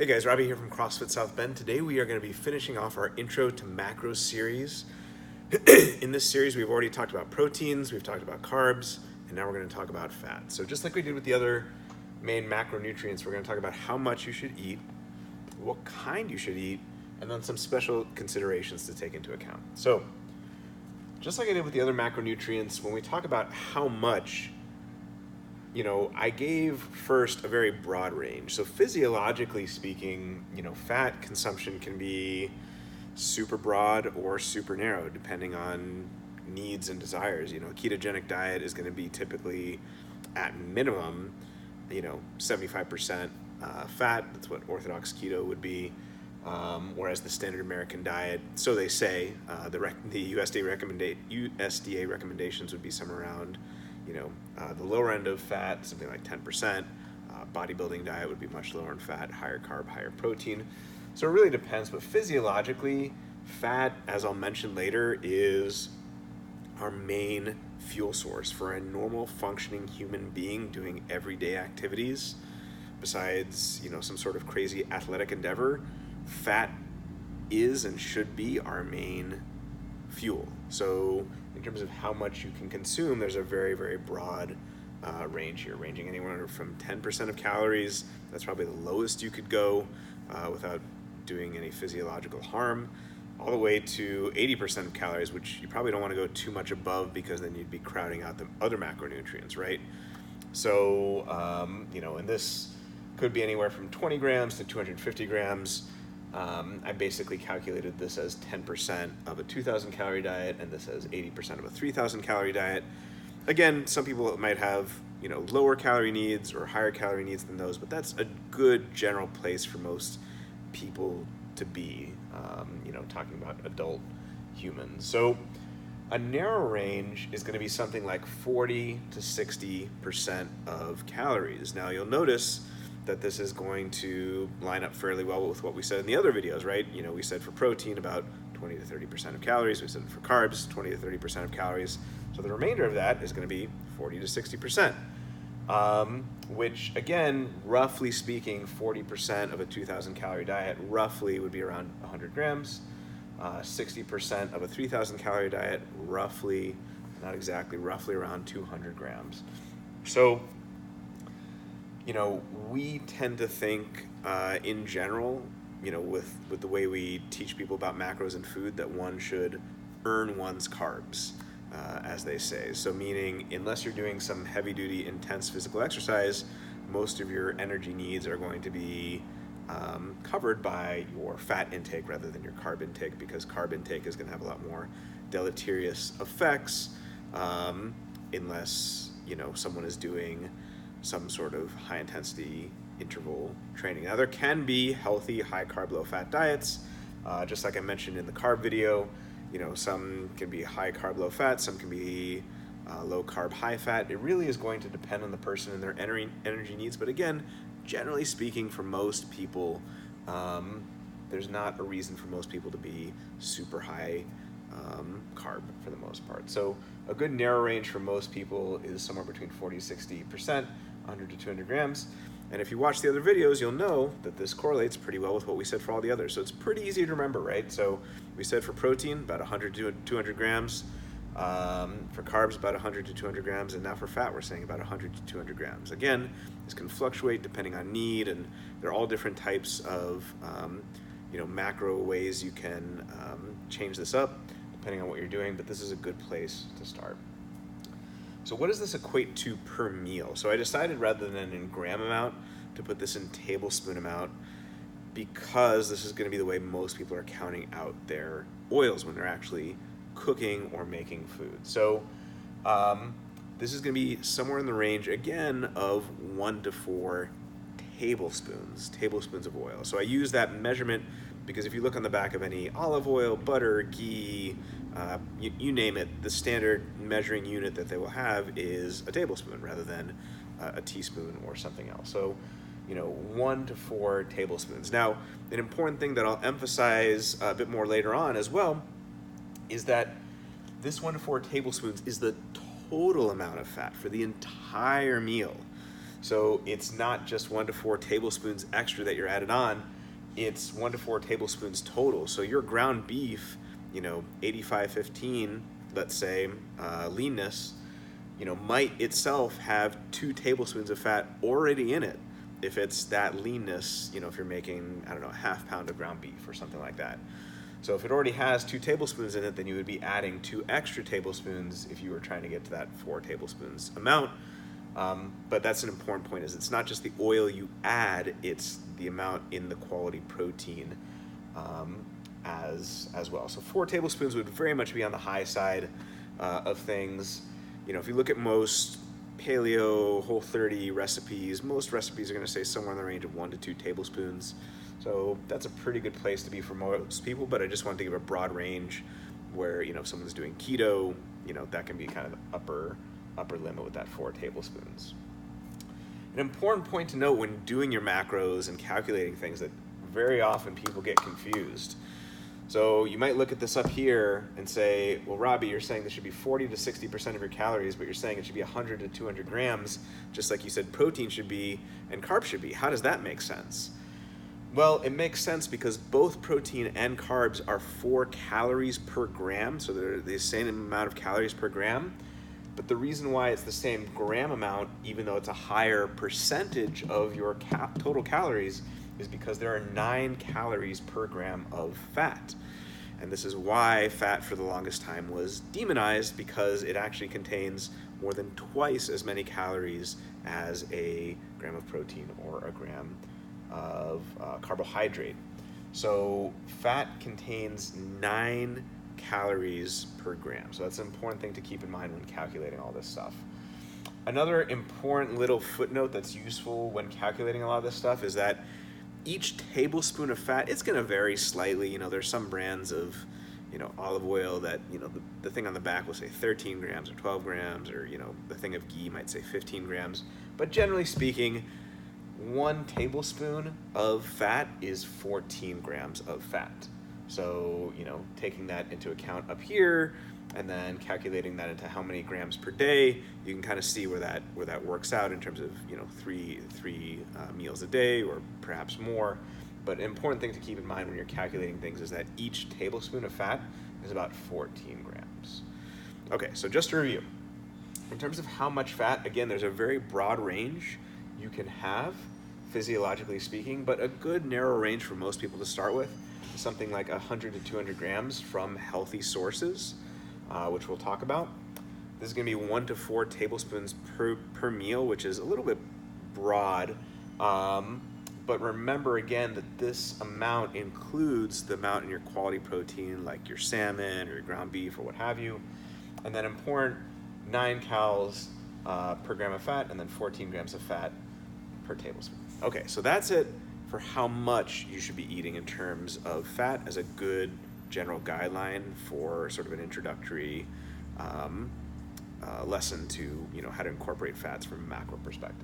Hey guys, Robbie here from CrossFit South Bend. Today we are going to be finishing off our Intro to Macros series. In this series we've already talked about proteins, we've talked about carbs, and now we're going to talk about fat. So just like we did with the other main macronutrients, we're going to talk about how much you should eat, what kind you should eat, and then some special considerations to take into account. So just like I did with the other macronutrients, when we talk about how much, I gave first a very broad range. So physiologically speaking, fat consumption can be super broad or super narrow depending on needs and desires. A ketogenic diet is going to be typically at minimum, 75% fat. That's what orthodox keto would be. Whereas the standard American diet, so they say, the USDA recommendations would be somewhere around the lower end of fat, something like 10%. Bodybuilding diet would be much lower in fat, higher carb, higher protein. So it really depends, but physiologically, fat, as I'll mention later, is our main fuel source for a normal functioning human being doing everyday activities. Besides, some sort of crazy athletic endeavor, fat is and should be our main fuel. So in terms of how much you can consume, there's a very, very broad range here, ranging anywhere from 10% of calories, that's probably the lowest you could go without doing any physiological harm, all the way to 80% of calories, which you probably don't want to go too much above because then you'd be crowding out the other macronutrients, right? So, and this could be anywhere from 20 grams to 250 grams. I basically calculated this as 10% of a 2,000 calorie diet and this as 80% of a 3,000 calorie diet. Again, some people might have, lower calorie needs or higher calorie needs than those, but that's a good general place for most people to be, talking about adult humans. So a narrow range is going to be something like 40 to 60% of calories. Now you'll notice that this is going to line up fairly well with what we said in the other videos, right? We said for protein about 20 to 30% of calories. We said for carbs, 20 to 30% of calories. So the remainder of that is going to be 40 to 60%, which again, roughly speaking, 40% of a 2,000 calorie diet roughly would be around 100 grams. 60% of a 3,000 calorie diet, roughly, not exactly, roughly around 200 grams. So, we tend to think in general, with the way we teach people about macros and food, that one should earn one's carbs, as they say. So meaning, unless you're doing some heavy duty, intense physical exercise, most of your energy needs are going to be covered by your fat intake rather than your carb intake, because carb intake is going to have a lot more deleterious effects unless, someone is doing some sort of high intensity interval training. Now there can be healthy high carb low fat diets, just like I mentioned in the carb video. Some can be high carb low fat, some can be low carb high fat. It really is going to depend on the person and their energy needs, but again, generally speaking, for most people, there's not a reason for most people to be super high carb for the most part. So a good narrow range for most people is somewhere between 40 to 60%, 100 to 200 grams. And if you watch the other videos, you'll know that this correlates pretty well with what we said for all the others. So it's pretty easy to remember, right? So we said for protein, about 100 to 200 grams. For carbs, about 100 to 200 grams. And now for fat, we're saying about 100 to 200 grams. Again, this can fluctuate depending on need, and there are all different types of, macro ways you can change this up depending on what you're doing, but this is a good place to start. So what does this equate to per meal? So I decided, rather than in gram amount, to put this in tablespoon amount, because this is going to be the way most people are counting out their oils when they're actually cooking or making food. So this is going to be somewhere in the range, again, of 1 to 4 tablespoons of oil. So I use that measurement because if you look on the back of any olive oil, butter, ghee, you name it, the standard measuring unit that they will have is a tablespoon rather than a teaspoon or something else. So, 1 to 4 tablespoons. Now, an important thing that I'll emphasize a bit more later on as well is that this 1 to 4 tablespoons is the total amount of fat for the entire meal. So it's not just 1 to 4 tablespoons extra that you're added on, it's 1 to 4 tablespoons total. So your ground beef, 85-15, let's say, leanness, might itself have 2 tablespoons of fat already in it. If it's that leanness, if you're making, I don't know, a half pound of ground beef or something like that. So if it already has 2 tablespoons in it, then you would be adding 2 extra tablespoons if you were trying to get to that 4 tablespoons amount. But that's an important point, is it's not just the oil you add, it's the amount in the quality protein as well. So 4 tablespoons would very much be on the high side of things. If you look at most paleo, Whole30 recipes, most recipes are going to say somewhere in the range of 1 to 2 tablespoons. So that's a pretty good place to be for most people, but I just wanted to give a broad range where, if someone's doing keto, that can be kind of the upper limit with that 4 tablespoons. An important point to note when doing your macros and calculating things, that very often people get confused. So you might look at this up here and say, well, Robbie, you're saying this should be 40 to 60% of your calories, but you're saying it should be 100 to 200 grams, just like you said protein should be and carbs should be. How does that make sense? Well, it makes sense because both protein and carbs are 4 calories per gram, so they're the same amount of calories per gram. But the reason why it's the same gram amount, even though it's a higher percentage of your total calories, is because there are 9 calories per gram of fat. And this is why fat for the longest time was demonized, because it actually contains more than twice as many calories as a gram of protein or a gram of carbohydrate. So fat contains 9 calories per gram. So that's an important thing to keep in mind when calculating all this stuff. Another important little footnote that's useful when calculating a lot of this stuff is that each tablespoon of fat, it's going to vary slightly. There's some brands of, olive oil that, the thing on the back will say 13 grams or 12 grams, or, the thing of ghee might say 15 grams. But generally speaking, 1 tablespoon of fat is 14 grams of fat. So, taking that into account up here and then calculating that into how many grams per day, you can kind of see where that works out in terms of, three meals a day or perhaps more. But an important thing to keep in mind when you're calculating things is that each tablespoon of fat is about 14 grams. Okay, so just to review, in terms of how much fat, again, there's a very broad range you can have, physiologically speaking, but a good narrow range for most people to start with is something like 100 to 200 grams from healthy sources, which we'll talk about. This is going to be 1 to 4 tablespoons per meal, which is a little bit broad. But remember again that this amount includes the amount in your quality protein, like your salmon or your ground beef or what have you. And then important, 9 calories per gram of fat, and then 14 grams of fat per tablespoon. Okay, so that's it for how much you should be eating in terms of fat as a good general guideline for sort of an introductory lesson to how to incorporate fats from a macro perspective.